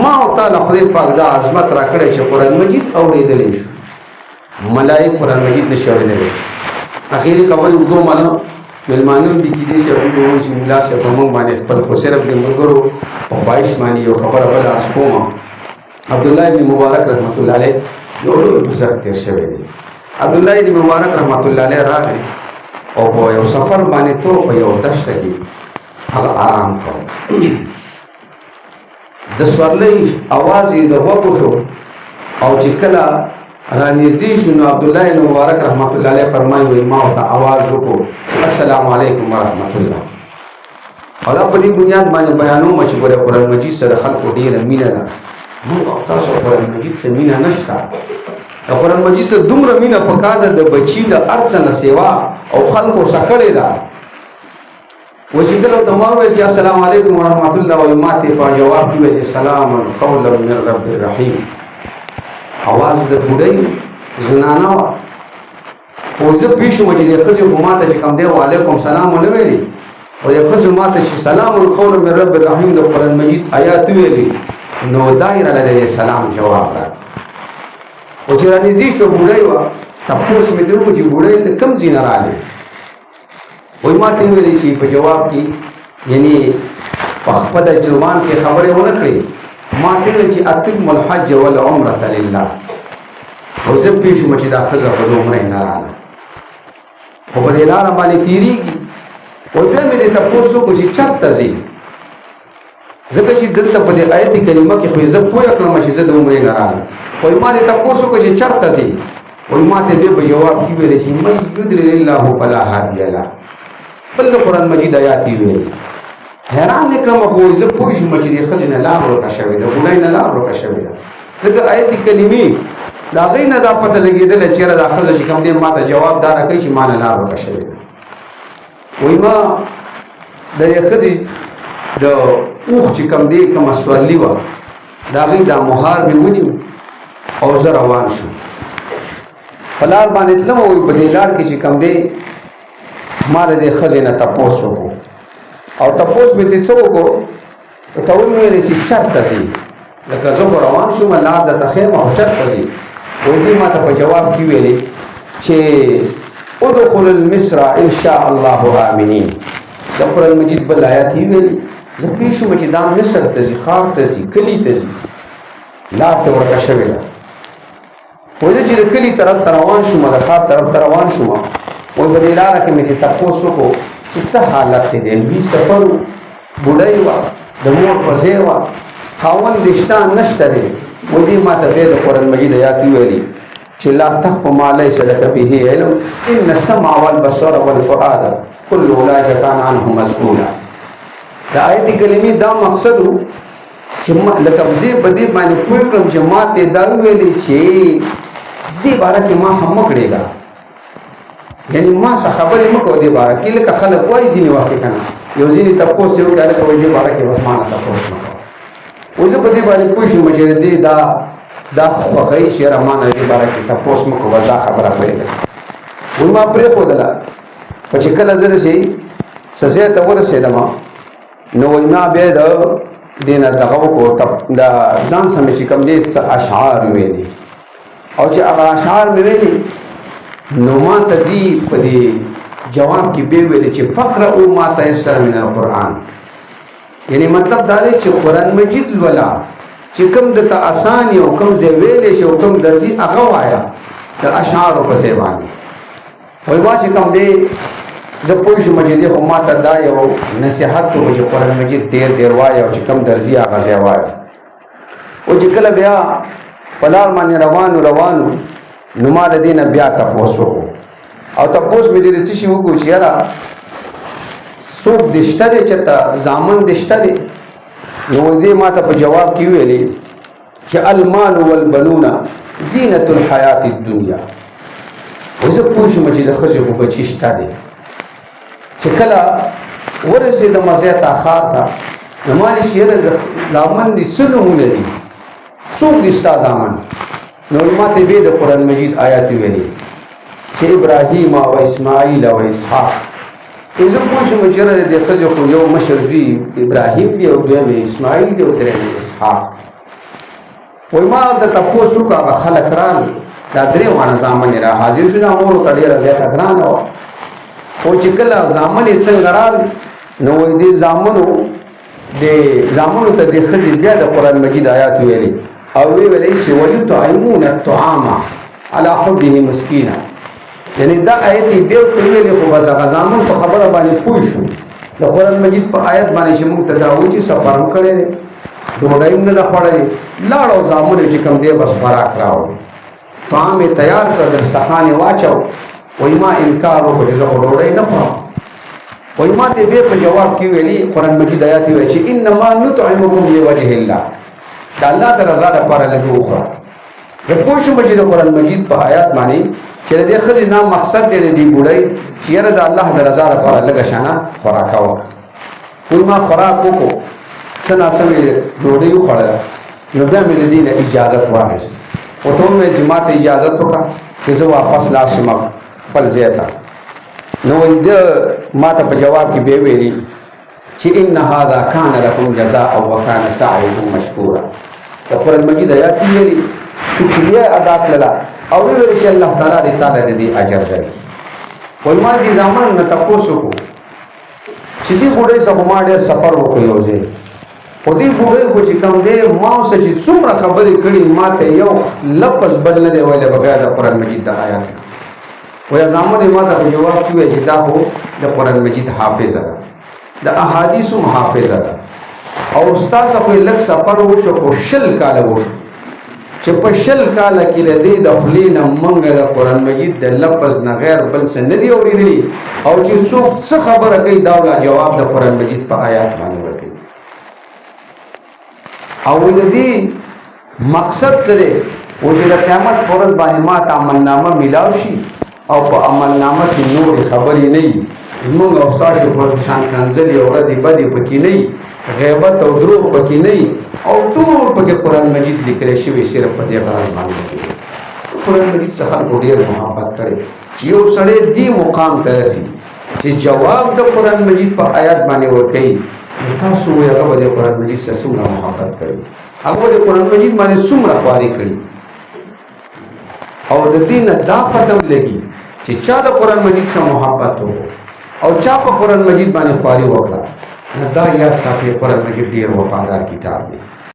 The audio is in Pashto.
ما او تعالی خدای پاک دا عظمت را کړی چې قرآن مجید اورېدلی شو. ملائک قرآن مجید نشي اورېدلی. اخیری خبرې وګورو مالو مېلمانه دي کېدای شي وګورو چې ملا صاحب په موږ باندې خپل خو صرف د ملګرو په خواهش باندې یو خبره بله عرض کوم. عبدالله ابن مبارک رحمت الله علیه یو لوی بزرګ تېر شوی دی. عبدالله ابن مبارک رحمت الله علیه راغی او په یو سفر باندې تو په یو دشته کې هغه آرام کوي. د سورلۍ اواز یې د غوږو شو او چې کله را نږدې شو نو عبدالله ابن مبارک رحمت الله علیه فرمایي وایي ما ورته اواز وکړو السلام علیکم ورحمت الله. او دا په دې بنیاد باندې بیانوم چې ګوره قرآن مجید سره خلکو ډېره مینه ده. موږ او تاسو قرآن مجید سره مینه نشته. د قرآن مجید سره دومره مینه پکار ده د بچي د هر څه نه سیوا او خلکو سکړې ده. و چې کله ورته ما وویل چې السلام علیکم ورحمت الله وایي ما ته په جواب کې ویل سلام قولا من رب الرحیم. اواز د بوډۍ زنانه وه خو زه پوه شوم چې د ښځې خو ما ته چې کوم دی وعلیکم سلام ونه ویلې او د ښځې ما ته چې سلام قولا من رب الرحیم د قرآن مجید آیات ویلې نو دا یې راله د سلام جواب راکړ. او چې را نږدې شو بوډۍ وه تپوس مې ترې وکړو چې بوډۍ ته کوم ځای نه راغلې وایي ما ته یې ویلې چې په جواب کې یعنې په خپله زبان کې خبرې ونه کړې ما ته ویل چې اتم الحج والعمرة لله. او زه پوه شوم چې دا ښځه په عمرې نه راغله خو په دې لاره باندې تېرېږي. وایي بیا مې دې تپوس وکړو چې چېرته ځې ځکه چې دلته په دې آیت کریمه کې خو زه پوه کړم چې زه د عمرې نه راغلم. وایي ما دې تپوس وکړو چې چېرته ځې وایي ما ته بیا په جواب کې ویلې چې من یضلل الله فلا هادی له. بل د قرآن مجید آیات یې ویلې. حیران یې کړم خو زه پوه شوم چې دې ښځې نه لار ورکه شوې ده بوډۍ نه لار ورکه شوې ده ځکه آیت کریمې د هغې نه دا پته لګېدله چېرې دا ښځه چې کوم دی ما ته جواب دا راکوي چې ما نه لار ورکه شوې ده. وایي ما د دې ښځې د اوښ چې کوم دی کومه سورلي وه د هغې دا مهار مې ونیو او زه روان شوم. په لار باندې تلم وایي په دې لار کې چې کوم دی ما د دې ښځې نه تپوس وکړو او تپوس مې دې څه وکړو ته وویلې چې چېرته ځې لکه زه خو روان شوم لار درته ښیم او چېرته ځې وایي دې ما ته په جواب کې ویلې چې ادخل المصر ان شاء الله آمنین. د قرآن مجید بل آیات یې ویلي زه پوه شوم چې دا مصر ته ځي ښار ته ځي کلي ته ځي لار ته ورکه شوې ده. وایي چې د کلي طرف ته روان شوم د ښار طرف ته روان شوم وایي په دې لاره کې مې دې تپوس وکړو چې څه حالت دی د لوی سفر بوډۍ وه د مور په ځای وه خاوند دې شته نشته دی. وایي دې ما ته بیا د قرآن مجید آیات ویلي چې لا تخف ما ليس لك به علم ان السمع والبصر والفؤاد كل اولئك كان عنه مسؤولا. د آیت کریمې دا مقصد و چې لکه زه په دې باندې پوه کړم چې ما ته دا ویلي چې دې باره کې ما څه مه کړېږه یعنې ما څه خبرې مه کوه دې باره کې لکه خلک وایي ځینې وخت که نه یو ځینې تپوس یې وکړه لکه وایي دې باره کې بس ما نه تپوس مه کوه. اوس زه په دې باندې پوه شوم چې دې دا خوښوي چې یاره ما نه دې باره کې تپوس مه کوه بس دا خبره پرېږده. وایي ما پرېښودله خو چې کله زه داسې څه ځای ته ورسېدم نو وایي ما بیا د دې نه دغه وکړو د ځان سمې چې کوم دې څه اشعار ویلي او چې هغه اشعار مې ویلي نو ما ته دې په دې جواب کې بیا ویلي چې فقرؤ ما تیسر من القرآن. یعنی مطلب دا دی چې قرآن مجید لولا چې کوم درته اسان یو کوم ځای ویلی شي او کوم درځي هغه وایه د اشعارو په ځای باندې. وایي ما چې کوم دی زه پوه شوم چې دې خو ما ته دا یو نصیحت وکړو چې قرآن مجید ډېر ډېر وایه او چې کوم درځي هغه ځای وایه. او چې کله بیا په لار باندې روانو نو ما د دې نه بیا تپوس وکړو او تپوس مې دې څه شي وکړو چې یاره څوک دې شته دی چېرته زامن دې شته دی نو دې ما ته په جواب کې ویلې چې المال والبنون زینة الحیات الدنیا. زه پوه شوم چې د ښځې خو بچي شته دی چې کله ورسېدم ځای ته ښار ته نو ما ویل چې یاره زامن دي څه نومونه دي څوک دي ستا زامن نو ما ته بیا د قرآن مجید آیات ویلي چې ابراهیم او اسماعیل او اسحاق. زه پوه شوم چې یاره د ښځې خو یو مشر زوی ابراهیم دی او دویم اسماعیل دی او دریم اسحاق. وای ما د تاسو کو هغه خلک رال دا درې وانه ځامن را حاضر شو دا مور ته ډیره زیاته ګران او چې کله ځامن یې څنګه رال نو وای دې ځامنو ته د خځې بیا د قرآن مجید آیات ویلي او ویلي چې ويطعمون الطعام على حبه مسکینا یعنی دا آیت بیا ویلي خو بس هغه ځامن په خبره باندې پوه شو د قرآن مجید په آیت باندې چې موږ ته دا وایي چې سفر هم کړی دی ډوډۍ هم نه ده خوړلې لاړو ځامنو چې کوم دی بس خوراک راوړو طعام یې تیار کړ دسترخوان یې واچو وایي ما انکار وکړو چې زه خو ډوډۍ نه خورم وایي ما ته بیا په جواب کې ویلي قرآن مجید آیات یې وایي چې انما نطعمکم لوجه الله د الله د رضا لپاره لږ وخوره زه پوه شوم چې د قرآن مجید په آیات باندې چې د دې ښځې نه مقصد دی د دې بوډۍ چې یاره د الله د رضا لپاره لږه شانه خوراکه وکړه وایي ما خوراک وکړو څه ناڅه مې ډوډۍ وخوړله نو بیا مې د دې نه اجازت واخیست ورته ومې چې ما ته اجازت وکړه چې زه واپس لاړ شم خپل ځای ته نو وایي ده ما ته په جواب کې بیا ویلي چې ان هذا کان لکم جزاء وکان سعیکم مشکورا د قرآن مجید آیات ویلي شکریه ادا کړله او ویل چې الله تعالی دې تعالی دې اجر درکړي وایي ما دې ځامن نه تپوس وکړو چې دې بوډۍ سره ما ډېر سفر وکړ یو ځای خو دې بوډۍ خو چې کوم دی ما اوسه چې څومره خبرې کړي ما ته یو لفظ بل نه دی ویلی بغیر د قرآن مجید د آیات نه وایي ځامن یې ما ته په جواب کې وویل چې دا خو د قرآن مجید حافظه ده د احادیثو محافظه ده او ستاسو خو یې لږ سفر وشو خو 20 کاله وشو چې په 20 کاله کې د دې د خولې نه موږ د قرآن مجید د لفظ نه غیر بل څه نه دي اورېدلي او چې څوک څه خبره کوي دا ولا جواب د قرآن مجید په آیات باندې ورکوي او د دې مقصد څه دی و چې د قیامت په ورځ باندې ما ته عملنامه میلاو شي او په عملنامه کې نورې خبرې نه وي زمونږ او ستاسو په شان کنځلې او ردې بدې پکې نه وي غیبت او دروغ پکې نه وي او ټول پکې قرآن مجید لیکلی شوی صرف په دې غرض باندې قرآن مجید څخه ډېر محبت کړی چې یو سړی دې مقام ته رسي چې جواب د قرآن مجید په آیات باندې ورکوي تاسو وایي هغه به د قرآن مجید سره څومره محبت کړي هغه به د قرآن مجید باندې څومره خواري کړي او د دې نه دا پته لګي چې چا د قرآن مجید سره محبت وکړو او چا په قرآن مجید باندې خواري وکړه دا یاد ساتئ قرآن مجید ډېر وفادار کتاب دی